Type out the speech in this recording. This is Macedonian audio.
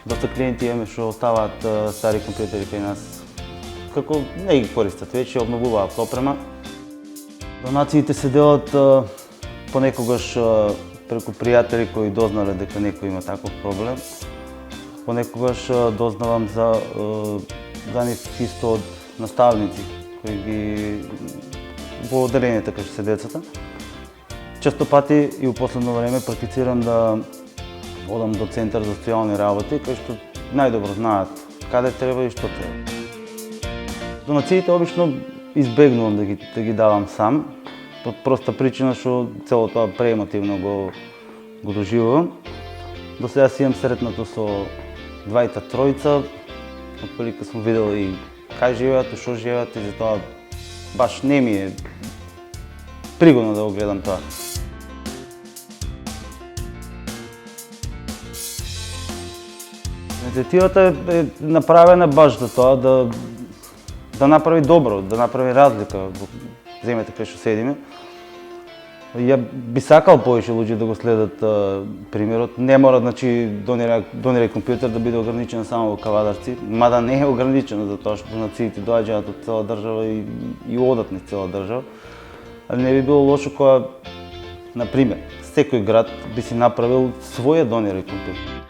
Доста клиенти имаме што оставаат стари компјутери кај нас, како не ги користат веќе, обновуваат опрема. Донациите се делат понекогаш преку пријатели кои дознале дека некој има таков проблем. Понекогаш дознавам за нив исто од наставници кои ги во одделението кај што се децата. Често пати и у последно време практицирам да одам до центар за социјални работи, кај што најдобро знаат каде треба и што треба. Донациите обично избегнувам да ги давам сам, по проста причина што цело тоа преемотивно го доживувам. До сега си имам сретнато со двајта тројца, отприлика сум видел и кај живеат, и што живеат, и затоа баш не ми е пригодно да го гледам тоа. Иницијативата е направена баш за тоа да направи добро, да направи разлика во земјата кај што седиме. Ја би сакал повеќе луѓе да го следат примерот. Не мора, значи, донирај компјутер да биде ограничен само во Кавадарци, мада не е ограничено затоа што донациите доаѓаат од цела држава и одат низ цела држава. Ali не би било лошо кога, например, секој град би си направил своја донирај компјутер.